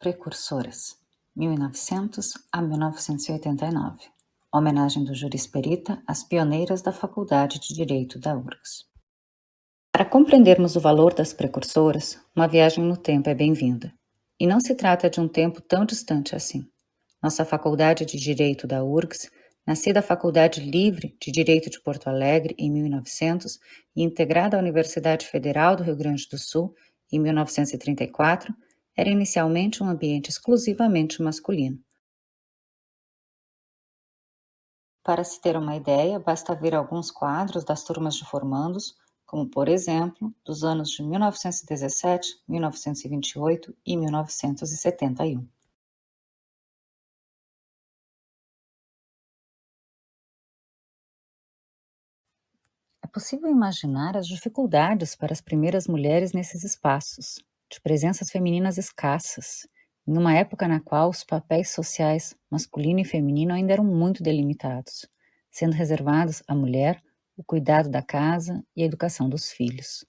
Precursoras, 1900 a 1989. Homenagem do Júri Esperita às pioneiras da Faculdade de Direito da URGS. Para compreendermos o valor das precursoras, uma viagem no tempo é bem-vinda. E não se trata de um tempo tão distante assim. Nossa Faculdade de Direito da URGS, nascida a Faculdade Livre de Direito de Porto Alegre em 1900 e integrada à Universidade Federal do Rio Grande do Sul em 1934, era inicialmente um ambiente exclusivamente masculino. Para se ter uma ideia, basta ver alguns quadros das turmas de formandos, como, por exemplo, dos anos de 1917, 1928 e 1971. É possível imaginar as dificuldades para as primeiras mulheres nesses espaços, de presenças femininas escassas, em uma época na qual os papéis sociais masculino e feminino ainda eram muito delimitados, sendo reservados à mulher o cuidado da casa e a educação dos filhos.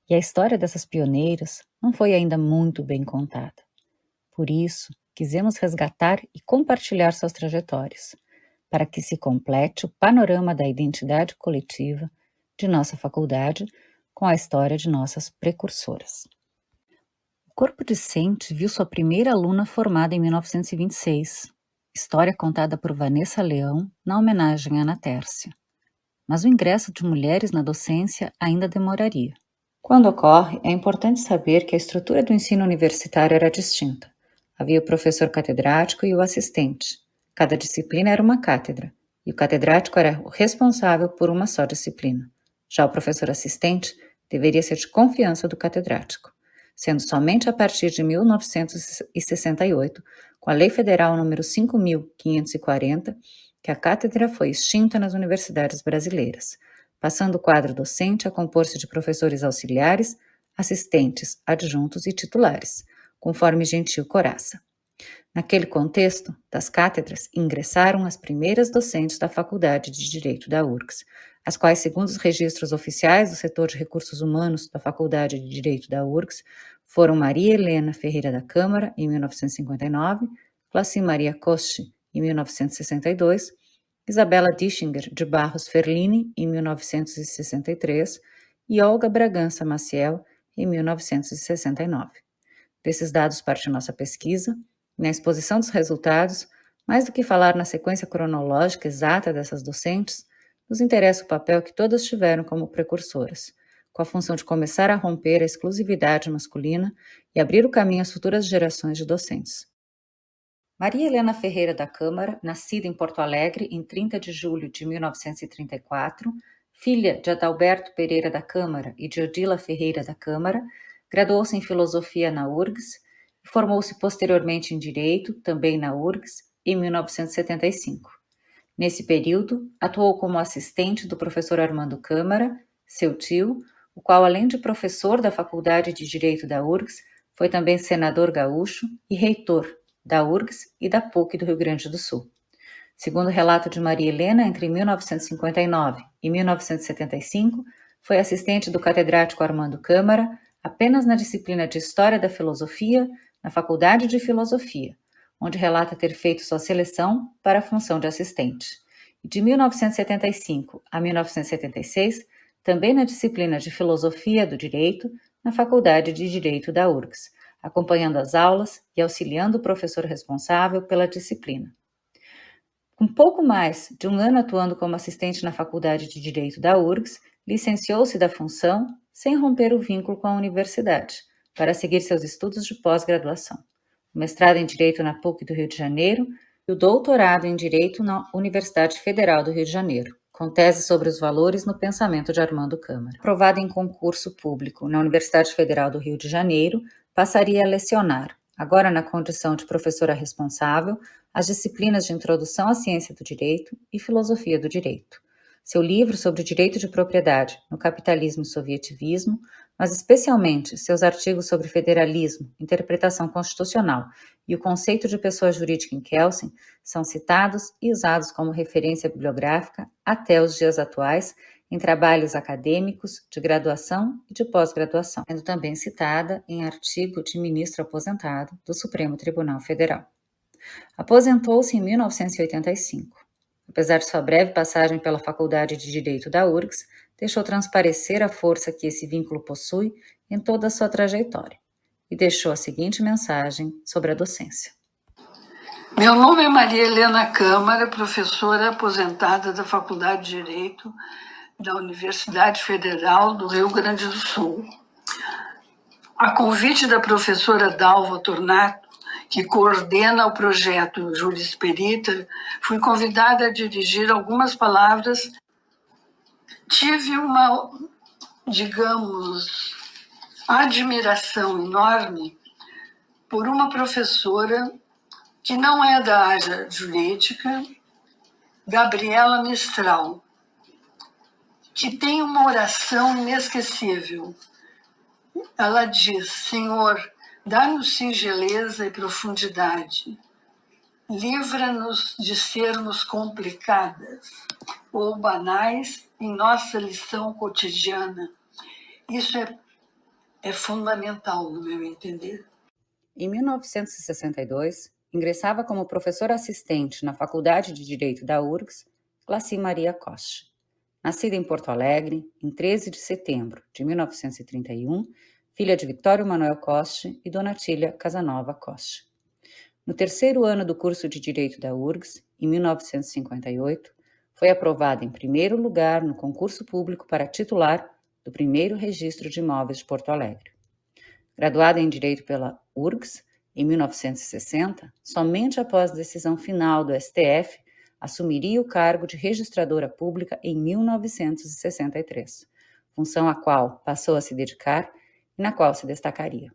E a história dessas pioneiras não foi ainda muito bem contada. Por isso, quisemos resgatar e compartilhar suas trajetórias, para que se complete o panorama da identidade coletiva de nossa faculdade com a história de nossas precursoras. O corpo discente viu sua primeira aluna formada em 1926, história contada por Vanessa Leão na homenagem a Ana Tércia. Mas o ingresso de mulheres na docência ainda demoraria. Quando ocorre, é importante saber que a estrutura do ensino universitário era distinta. Havia o professor catedrático e o assistente. Cada disciplina era uma cátedra, e o catedrático era o responsável por uma só disciplina. Já o professor assistente deveria ser de confiança do catedrático, sendo somente a partir de 1968, com a Lei Federal nº 5.540, que a cátedra foi extinta nas universidades brasileiras, passando o quadro docente a compor-se de professores auxiliares, assistentes, adjuntos e titulares, conforme Gentil Coraça. Naquele contexto, das cátedras ingressaram as primeiras docentes da Faculdade de Direito da URGS, as quais, segundo os registros oficiais do setor de recursos humanos da Faculdade de Direito da URGS, foram Maria Helena Ferreira da Câmara, em 1959, Classi Maria Coste, em 1962, Isabela Dischinger de Barros Ferlini, em 1963, e Olga Bragança Maciel, em 1969. Desses dados parte nossa pesquisa. Na exposição dos resultados, mais do que falar na sequência cronológica exata dessas docentes, nos interessa o papel que todas tiveram como precursoras, com a função de começar a romper a exclusividade masculina e abrir o caminho às futuras gerações de docentes. Maria Helena Ferreira da Câmara, nascida em Porto Alegre em 30 de julho de 1934, filha de Adalberto Pereira da Câmara e de Odila Ferreira da Câmara, graduou-se em Filosofia na URGS e formou-se posteriormente em Direito, também na URGS, em 1975. Nesse período, atuou como assistente do professor Armando Câmara, seu tio, o qual, além de professor da Faculdade de Direito da URGS, foi também senador gaúcho e reitor da URGS e da PUC do Rio Grande do Sul. Segundo o relato de Maria Helena, entre 1959 e 1975, foi assistente do catedrático Armando Câmara apenas na disciplina de História da Filosofia, na Faculdade de Filosofia, onde relata ter feito sua seleção para a função de assistente. E de 1975 a 1976, também na disciplina de Filosofia do Direito, na Faculdade de Direito da URGS, acompanhando as aulas e auxiliando o professor responsável pela disciplina. Com pouco mais de um ano atuando como assistente na Faculdade de Direito da URGS, licenciou-se da função sem romper o vínculo com a universidade, para seguir seus estudos de pós-graduação. O mestrado em Direito na PUC do Rio de Janeiro e o doutorado em Direito na Universidade Federal do Rio de Janeiro, com tese sobre os valores no pensamento de Armando Câmara. Aprovada em concurso público na Universidade Federal do Rio de Janeiro, passaria a lecionar, agora na condição de professora responsável, as disciplinas de Introdução à Ciência do Direito e Filosofia do Direito. Seu livro sobre direito de propriedade no capitalismo e sovietivismo, mas especialmente seus artigos sobre federalismo, interpretação constitucional e o conceito de pessoa jurídica em Kelsen, são citados e usados como referência bibliográfica até os dias atuais em trabalhos acadêmicos de graduação e de pós-graduação, sendo também citada em artigo de ministro aposentado do Supremo Tribunal Federal. Aposentou-se em 1985. Apesar de sua breve passagem pela Faculdade de Direito da URGS, deixou transparecer a força que esse vínculo possui em toda a sua trajetória e deixou a seguinte mensagem sobre a docência. Meu nome é Maria Helena Câmara, professora aposentada da Faculdade de Direito da Universidade Federal do Rio Grande do Sul. A convite da professora Dalva Tornato, que coordena o projeto Juris Perita, fui convidada a dirigir algumas palavras. Tive uma, digamos, admiração enorme por uma professora que não é da área jurídica, Gabriela Mistral, que tem uma oração inesquecível. Ela diz: Senhor, dá-nos singeleza e profundidade, livra-nos de sermos complicadas ou banais em nossa lição cotidiana. Isso é fundamental, no meu entender. Em 1962, ingressava como professora assistente na Faculdade de Direito da URGS, Glaci Maria Costa. Nascida em Porto Alegre, em 13 de setembro de 1931, filha de Victório Manuel Costa e Dona Tília Casanova Costa. No terceiro ano do curso de Direito da URGS, em 1958, foi aprovada em primeiro lugar no concurso público para titular do primeiro registro de imóveis de Porto Alegre. Graduada em Direito pela URGS, em 1960, somente após decisão final do STF, assumiria o cargo de registradora pública em 1963, função a qual passou a se dedicar e na qual se destacaria.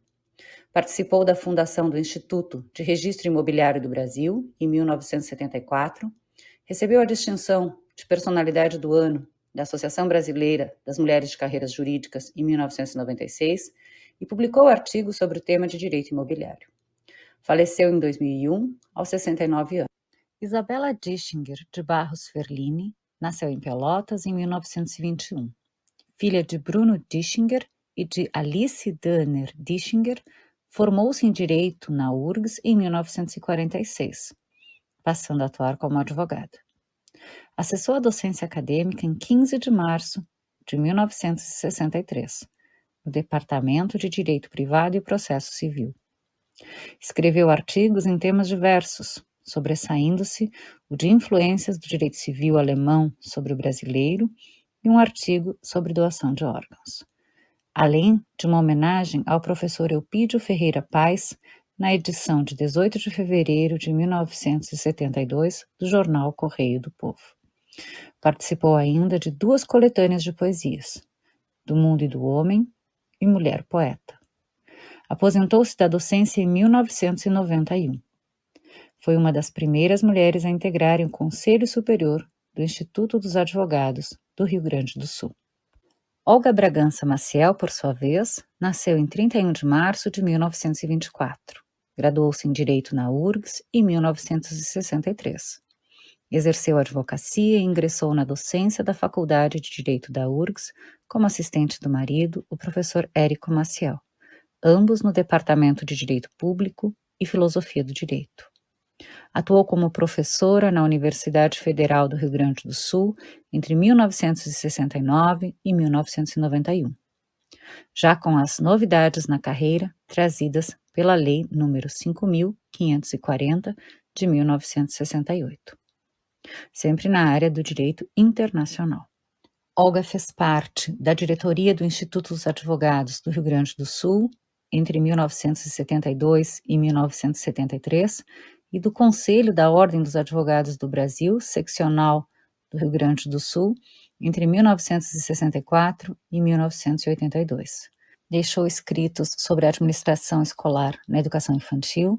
Participou da fundação do Instituto de Registro Imobiliário do Brasil, em 1974, recebeu a distinção de Personalidade do Ano da Associação Brasileira das Mulheres de Carreiras Jurídicas, em 1996, e publicou artigos sobre o tema de direito imobiliário. Faleceu em 2001, aos 69 anos. Isabela Dischinger de Barros Ferlini nasceu em Pelotas em 1921. Filha de Bruno Dischinger e de Alice Dahner Dischinger, formou-se em Direito na URGS em 1946, passando a atuar como advogada. Acessou a docência acadêmica em 15 de março de 1963, no Departamento de Direito Privado e Processo Civil. Escreveu artigos em temas diversos, sobressaindo-se o de influências do direito civil alemão sobre o brasileiro e um artigo sobre doação de órgãos, além de uma homenagem ao professor Eupídio Ferreira Paes na edição de 18 de fevereiro de 1972 do jornal Correio do Povo. Participou ainda de 2 coletâneas de poesias, Do Mundo e do Homem e Mulher Poeta. Aposentou-se da docência em 1991. Foi uma das primeiras mulheres a integrarem o Conselho Superior do Instituto dos Advogados do Rio Grande do Sul. Olga Bragança Maciel, por sua vez, nasceu em 31 de março de 1924. Graduou-se em Direito na URGS em 1963. Exerceu advocacia e ingressou na docência da Faculdade de Direito da URGS como assistente do marido, o professor Érico Maciel, ambos no Departamento de Direito Público e Filosofia do Direito. Atuou como professora na Universidade Federal do Rio Grande do Sul entre 1969 e 1991, já com as novidades na carreira trazidas pela Lei nº 5.540 de 1968, sempre na área do direito internacional. Olga fez parte da diretoria do Instituto dos Advogados do Rio Grande do Sul entre 1972 e 1973 e do Conselho da Ordem dos Advogados do Brasil, seccional do Rio Grande do Sul, entre 1964 e 1982. Deixou escritos sobre a administração escolar na educação infantil,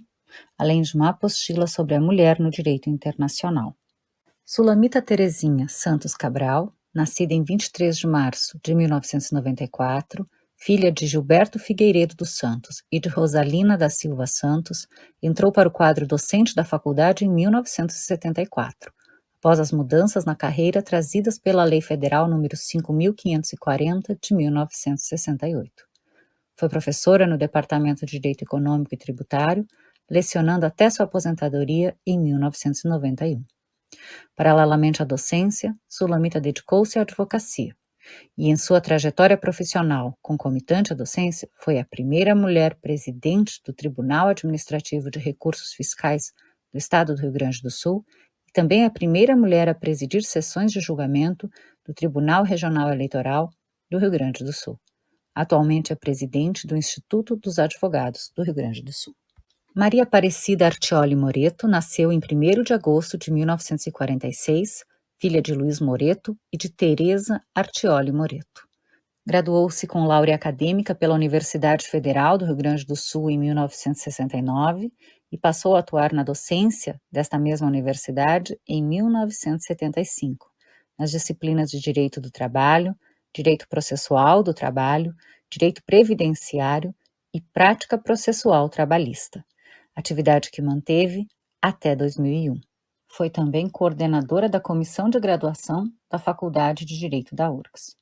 além de uma apostila sobre a mulher no direito internacional. Sulamita Terezinha Santos Cabral, nascida em 23 de março de 1994, filha de Gilberto Figueiredo dos Santos e de Rosalina da Silva Santos, entrou para o quadro docente da faculdade em 1974, após as mudanças na carreira trazidas pela Lei Federal nº 5.540 de 1968. Foi professora no Departamento de Direito Econômico e Tributário, lecionando até sua aposentadoria em 1991. Paralelamente à docência, Sulamita dedicou-se à advocacia e, em sua trajetória profissional concomitante à docência, foi a primeira mulher presidente do Tribunal Administrativo de Recursos Fiscais do Estado do Rio Grande do Sul e também a primeira mulher a presidir sessões de julgamento do Tribunal Regional Eleitoral do Rio Grande do Sul. Atualmente é presidente do Instituto dos Advogados do Rio Grande do Sul. Maria Aparecida Artioli Moreto nasceu em 1º de agosto de 1946, filha de Luiz Moreto e de Teresa Artioli Moreto. Graduou-se com laurea acadêmica pela Universidade Federal do Rio Grande do Sul em 1969 e passou a atuar na docência desta mesma universidade em 1975, nas disciplinas de Direito do Trabalho, Direito Processual do Trabalho, Direito Previdenciário e Prática Processual Trabalhista, atividade que manteve até 2001. Foi também coordenadora da Comissão de Graduação da Faculdade de Direito da URGS.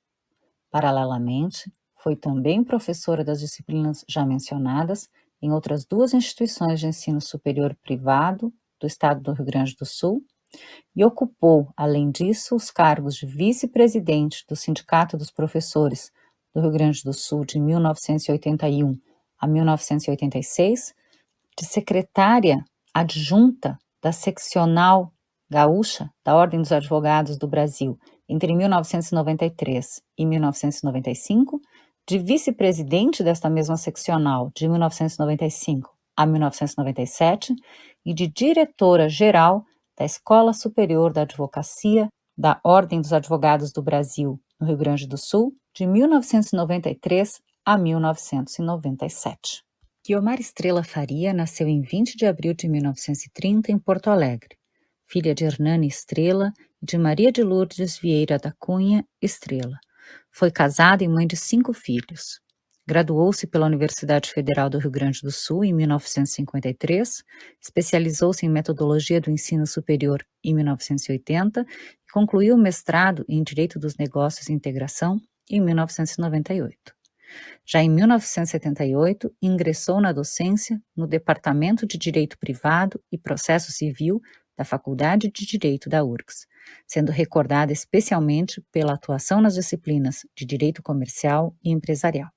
Paralelamente, foi também professora das disciplinas já mencionadas em outras 2 instituições de ensino superior privado do Estado do Rio Grande do Sul e ocupou, além disso, os cargos de vice-presidente do Sindicato dos Professores do Rio Grande do Sul de 1981 a 1986, de secretária adjunta da Seccional Gaúcha da Ordem dos Advogados do Brasil entre 1993 e 1995, de vice-presidente desta mesma seccional de 1995 a 1997 e de diretora-geral da Escola Superior da Advocacia da Ordem dos Advogados do Brasil no Rio Grande do Sul de 1993 a 1997. Guiomar Estrela Faria nasceu em 20 de abril de 1930 em Porto Alegre, filha de Hernani Estrela e de Maria de Lourdes Vieira da Cunha Estrela. Foi casada e mãe de 5 filhos. Graduou-se pela Universidade Federal do Rio Grande do Sul em 1953, especializou-se em metodologia do ensino superior em 1980 e concluiu o mestrado em Direito dos Negócios e Integração em 1998. Já em 1978, ingressou na docência no Departamento de Direito Privado e Processo Civil da Faculdade de Direito da URGS, sendo recordada especialmente pela atuação nas disciplinas de Direito Comercial e Empresarial.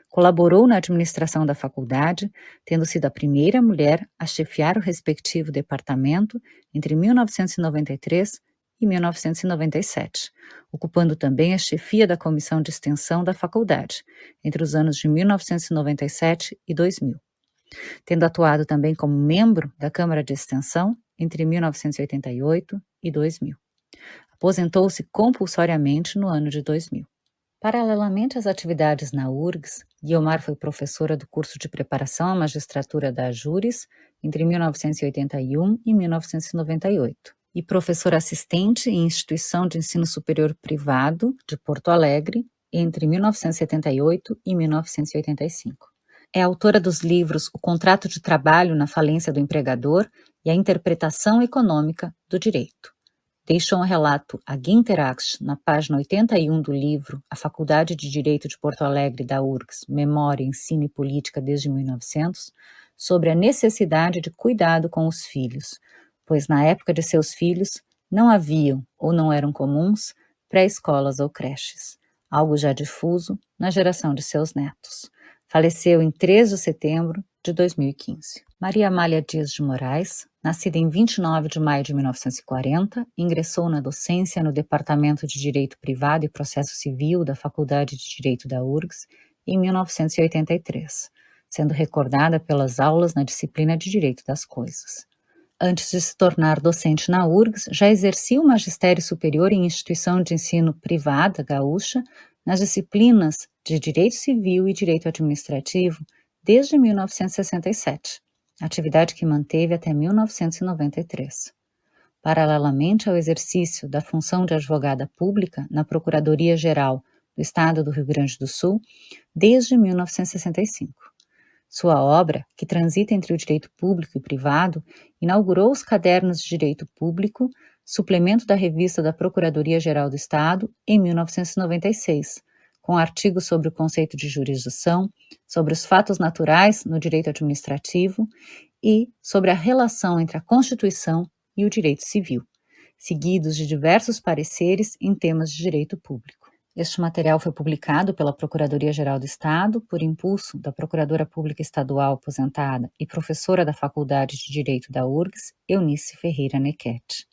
Colaborou na administração da faculdade, tendo sido a primeira mulher a chefiar o respectivo departamento entre 1993 e 1997, ocupando também a chefia da Comissão de Extensão da faculdade, entre os anos de 1997 e 2000, tendo atuado também como membro da Câmara de Extensão entre 1988 e 2000. Aposentou-se compulsoriamente no ano de 2000. Paralelamente às atividades na URGS, Guiomar foi professora do curso de preparação à magistratura da AJURES entre 1981 e 1998. E professora assistente em instituição de ensino superior privado de Porto Alegre entre 1978 e 1985. É autora dos livros O Contrato de Trabalho na Falência do Empregador e a Interpretação Econômica do Direito. Deixou um relato a Guinteract na página 81 do livro A Faculdade de Direito de Porto Alegre da URGS, Memória, Ensino e Política desde 1900, sobre a necessidade de cuidado com os filhos, pois na época de seus filhos não haviam ou não eram comuns pré-escolas ou creches, algo já difuso na geração de seus netos. Faleceu em 3 de setembro de 2015. Maria Amália Dias de Moraes, nascida em 29 de maio de 1940, ingressou na docência no Departamento de Direito Privado e Processo Civil da Faculdade de Direito da URGS em 1983, sendo recordada pelas aulas na disciplina de Direito das Coisas. Antes de se tornar docente na URGS, já exercia o magistério superior em instituição de ensino privada gaúcha nas disciplinas de Direito Civil e Direito Administrativo desde 1967, atividade que manteve até 1993. Paralelamente ao exercício da função de advogada pública na Procuradoria-Geral do Estado do Rio Grande do Sul desde 1965. Sua obra, que transita entre o direito público e privado, inaugurou os cadernos de direito público, suplemento da revista da Procuradoria-Geral do Estado, em 1996, com artigos sobre o conceito de jurisdição, sobre os fatos naturais no direito administrativo e sobre a relação entre a Constituição e o direito civil, seguidos de diversos pareceres em temas de direito público. Este material foi publicado pela Procuradoria-Geral do Estado por impulso da Procuradora Pública Estadual aposentada e professora da Faculdade de Direito da URGS, Eunice Ferreira Nequete.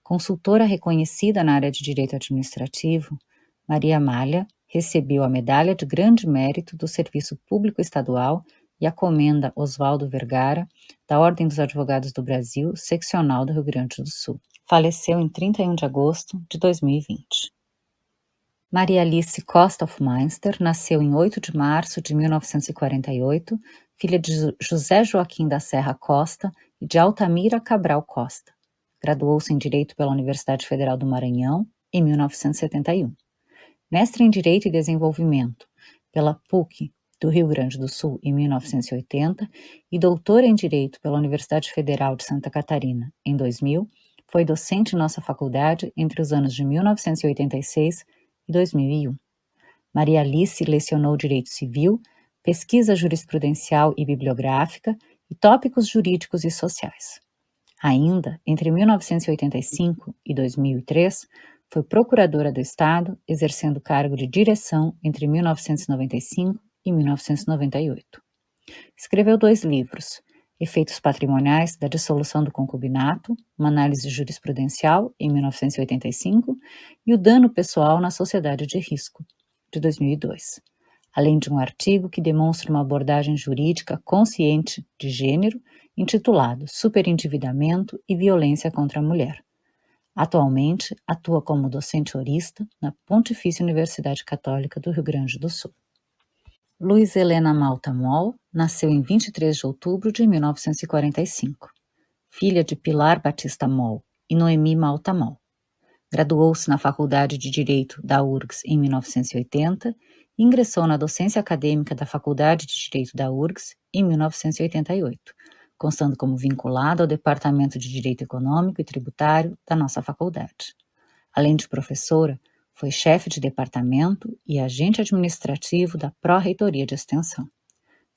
Consultora reconhecida na área de Direito Administrativo, Maria Amália recebeu a Medalha de Grande Mérito do Serviço Público Estadual e a Comenda Oswaldo Vergara, da Ordem dos Advogados do Brasil, seccional do Rio Grande do Sul. Faleceu em 31 de agosto de 2020. Maria Alice Costa Hofmeister nasceu em 8 de março de 1948, filha de José Joaquim da Serra Costa e de Altamira Cabral Costa. Graduou-se em Direito pela Universidade Federal do Maranhão em 1971. Mestre em Direito e Desenvolvimento pela PUC do Rio Grande do Sul em 1980 e doutora em Direito pela Universidade Federal de Santa Catarina em 2000, foi docente em nossa faculdade entre os anos de 1986 e 2001. Maria Alice lecionou Direito Civil, Pesquisa Jurisprudencial e Bibliográfica e Tópicos Jurídicos e Sociais. Ainda, entre 1985 e 2003, foi procuradora do Estado, exercendo o cargo de direção entre 1995 e 1998. Escreveu 2 livros, Efeitos Patrimoniais da Dissolução do Concubinato, uma análise jurisprudencial, em 1985, e O Dano Pessoal na Sociedade de Risco, de 2002, além de um artigo que demonstra uma abordagem jurídica consciente de gênero, intitulado Superendividamento e Violência contra a Mulher. Atualmente, atua como docente horista na Pontifícia Universidade Católica do Rio Grande do Sul. Luiz Helena Malta Moll nasceu em 23 de outubro de 1945, filha de Pilar Batista Moll e Noemi Malta Moll. Graduou-se na Faculdade de Direito da URGS em 1980 e ingressou na docência acadêmica da Faculdade de Direito da URGS em 1988, constando como vinculada ao Departamento de Direito Econômico e Tributário da nossa faculdade. Além de professora, foi chefe de departamento e agente administrativo da Pró-Reitoria de Extensão.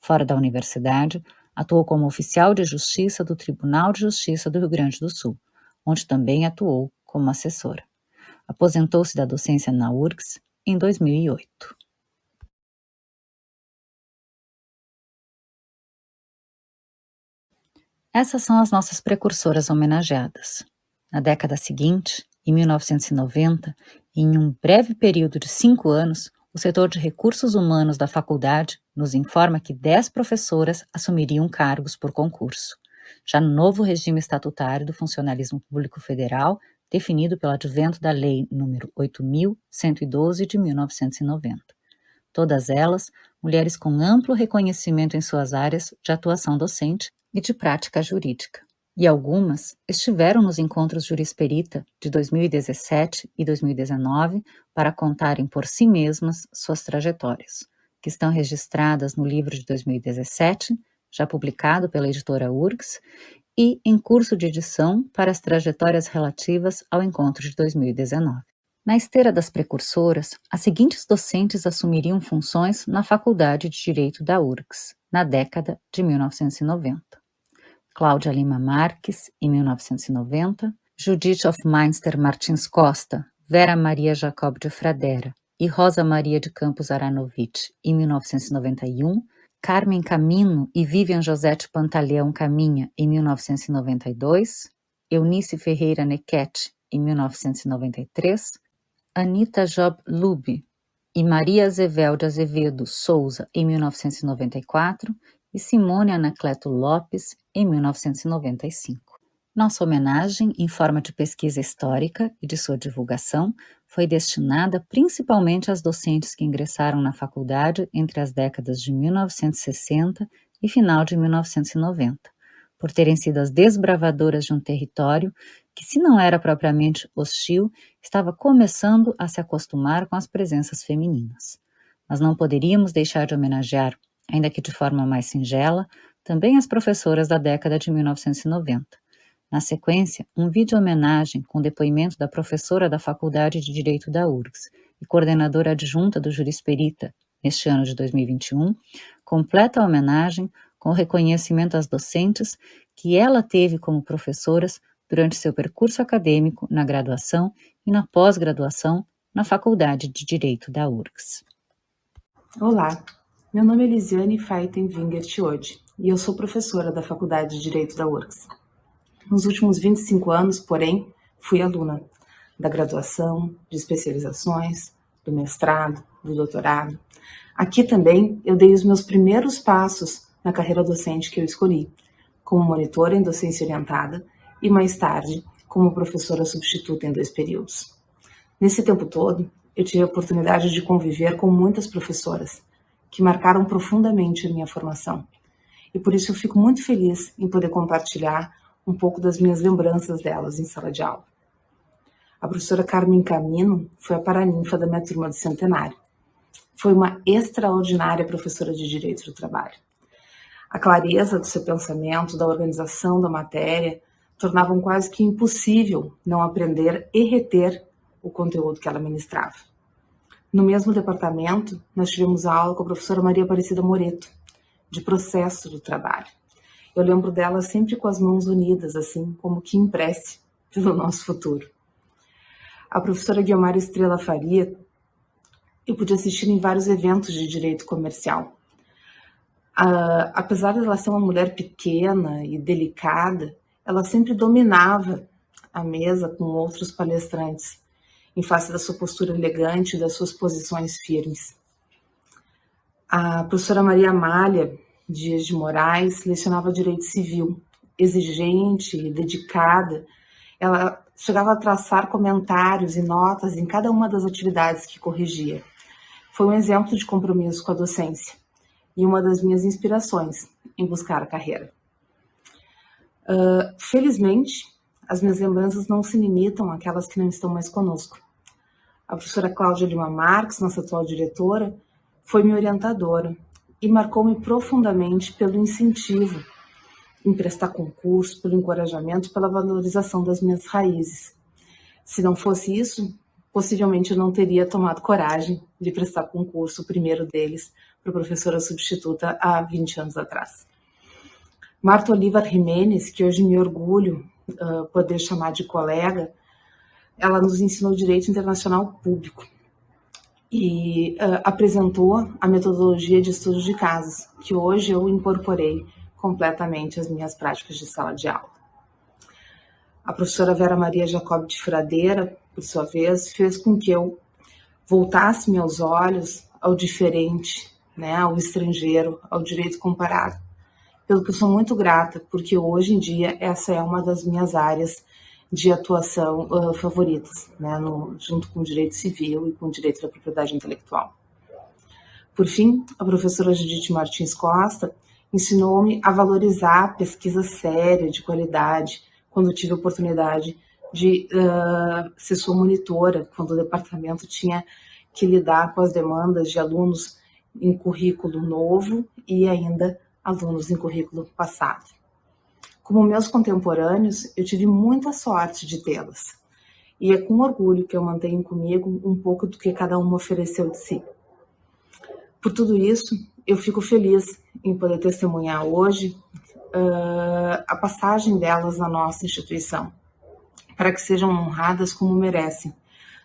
Fora da universidade, atuou como oficial de justiça do Tribunal de Justiça do Rio Grande do Sul, onde também atuou como assessora. Aposentou-se da docência na URGS em 2008. Essas são as nossas precursoras homenageadas. Na década seguinte, em 1990, em um breve período de 5 anos, o setor de recursos humanos da faculdade nos informa que 10 professoras assumiriam cargos por concurso, já no novo regime estatutário do funcionalismo público federal, definido pelo advento da Lei nº 8.112 de 1990. Todas elas, mulheres com amplo reconhecimento em suas áreas de atuação docente e de prática jurídica. E algumas estiveram nos encontros Jurisperita de 2017 e 2019 para contarem por si mesmas suas trajetórias, que estão registradas no livro de 2017, já publicado pela editora URGS, e em curso de edição para as trajetórias relativas ao encontro de 2019. Na esteira das precursoras, as seguintes docentes assumiriam funções na Faculdade de Direito da URGS, na década de 1990. Cláudia Lima Marques, em 1990, Judith Hofmeister Martins Costa, Vera Maria Jacob de Fradera e Rosa Maria de Campos Aranovich, em 1991, Carmen Camino e Vivian Josete Pantaleão Caminha, em 1992, Eunice Ferreira Nequete, em 1993, Anita Job Lube e Maria Azevel de Azevedo Souza, em 1994, e Simone Anacleto Lopes, em 1995. Nossa homenagem, em forma de pesquisa histórica e de sua divulgação, foi destinada principalmente às docentes que ingressaram na faculdade entre as décadas de 1960 e final de 1990, por terem sido as desbravadoras de um território que, se não era propriamente hostil, estava começando a se acostumar com as presenças femininas. Mas não poderíamos deixar de homenagear, ainda que de forma mais singela, também as professoras da década de 1990, Na sequência, um vídeo homenagem com depoimento da professora da Faculdade de Direito da URGS e coordenadora adjunta do Jurisperita neste ano de 2021, completa a homenagem com o reconhecimento às docentes que ela teve como professoras durante seu percurso acadêmico na graduação e na pós-graduação na Faculdade de Direito da URGS. Olá, meu nome é Lisiane Feiten Wingert Ode e eu sou professora da Faculdade de Direito da URGS. Nos últimos 25 anos, porém, fui aluna da graduação, de especializações, do mestrado, do doutorado. Aqui também eu dei os meus primeiros passos na carreira docente que eu escolhi, como monitora em docência orientada e mais tarde como professora substituta em 2 períodos. Nesse tempo todo, eu tive a oportunidade de conviver com muitas professoras que marcaram profundamente a minha formação. E por isso eu fico muito feliz em poder compartilhar um pouco das minhas lembranças delas em sala de aula. A professora Carmen Camino foi a paraninfa da minha turma de centenário. Foi uma extraordinária professora de Direito do Trabalho. A clareza do seu pensamento, da organização da matéria, tornavam quase que impossível não aprender e reter o conteúdo que ela ministrava. No mesmo departamento, nós tivemos aula com a professora Maria Aparecida Moreto, de Processo do Trabalho. Eu lembro dela sempre com as mãos unidas, assim, como que em prece pelo nosso futuro. A professora Guiomar Estrela Faria, eu pude assistir em vários eventos de direito comercial. Apesar de ela ser uma mulher pequena e delicada, ela sempre dominava a mesa com outros palestrantes, em face da sua postura elegante e das suas posições firmes. A professora Maria Amália Dias de Moraes lecionava Direito Civil, exigente e dedicada. Ela chegava a traçar comentários e notas em cada uma das atividades que corrigia. Foi um exemplo de compromisso com a docência e uma das minhas inspirações em buscar a carreira. Felizmente, as minhas lembranças não se limitam àquelas que não estão mais conosco. A professora Cláudia Lima Marques, nossa atual diretora, foi minha orientadora e marcou-me profundamente pelo incentivo em prestar concurso, pelo encorajamento, pela valorização das minhas raízes. Se não fosse isso, possivelmente eu não teria tomado coragem de prestar concurso, o primeiro deles, para professora substituta há 20 anos atrás. Marta Oliva Jimenez, que hoje me orgulho poder chamar de colega, ela nos ensinou Direito Internacional Público e apresentou a metodologia de estudos de casos, que hoje eu incorporei completamente às minhas práticas de sala de aula. A professora Vera Maria Jacob de Fradeira, por sua vez, fez com que eu voltasse meus olhos ao diferente, ao estrangeiro, ao direito comparado, pelo que eu sou muito grata, porque hoje em dia essa é uma das minhas áreas de atuação favoritas, junto com o direito civil e com o direito da propriedade intelectual. Por fim, a professora Judite Martins Costa ensinou-me a valorizar a pesquisa séria, de qualidade, quando tive a oportunidade de ser sua monitora, quando o departamento tinha que lidar com as demandas de alunos em currículo novo e ainda alunos em currículo passado. Como meus contemporâneos, eu tive muita sorte de tê-las. E é com orgulho que eu mantenho comigo um pouco do que cada uma ofereceu de si. Por tudo isso, eu fico feliz em poder testemunhar hoje a passagem delas na nossa instituição, para que sejam honradas como merecem,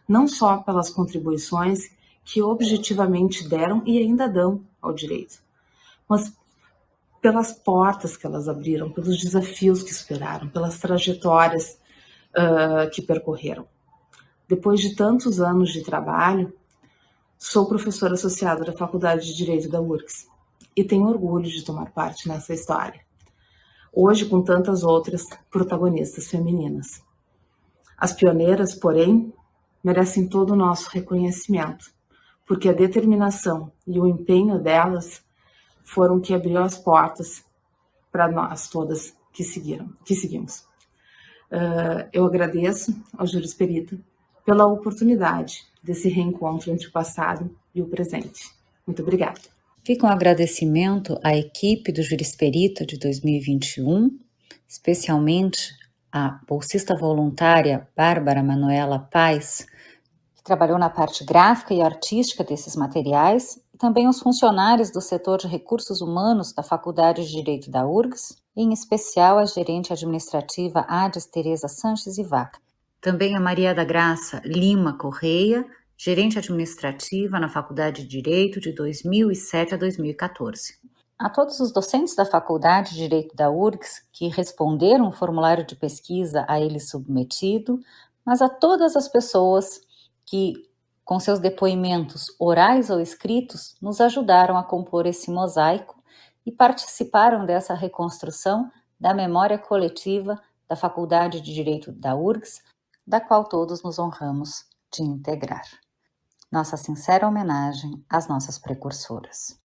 não só pelas contribuições que objetivamente deram e ainda dão ao direito, mas pelas portas que elas abriram, pelos desafios que superaram, pelas trajetórias que percorreram. Depois de tantos anos de trabalho, sou professora associada da Faculdade de Direito da URGS e tenho orgulho de tomar parte nessa história, hoje com tantas outras protagonistas femininas. As pioneiras, porém, merecem todo o nosso reconhecimento, porque a determinação e o empenho delas foram o que abriu as portas para nós todas que seguimos. Eu agradeço ao Jurisperita pela oportunidade desse reencontro entre o passado e o presente. Muito obrigada. Fica um agradecimento à equipe do Jurisperita de 2021, especialmente a bolsista voluntária Bárbara Manuela Paes, que trabalhou na parte gráfica e artística desses materiais, e também os funcionários do setor de recursos humanos da Faculdade de Direito da URGS, em especial a gerente administrativa Ades Tereza Sanches e Vaca. Também a Maria da Graça Lima Correia, gerente administrativa na Faculdade de Direito de 2007 a 2014. A todos os docentes da Faculdade de Direito da URGS que responderam o formulário de pesquisa a ele submetido, mas a todas as pessoas que, com seus depoimentos orais ou escritos, nos ajudaram a compor esse mosaico e participaram dessa reconstrução da memória coletiva da Faculdade de Direito da URGS, da qual todos nos honramos de integrar. Nossa sincera homenagem às nossas precursoras.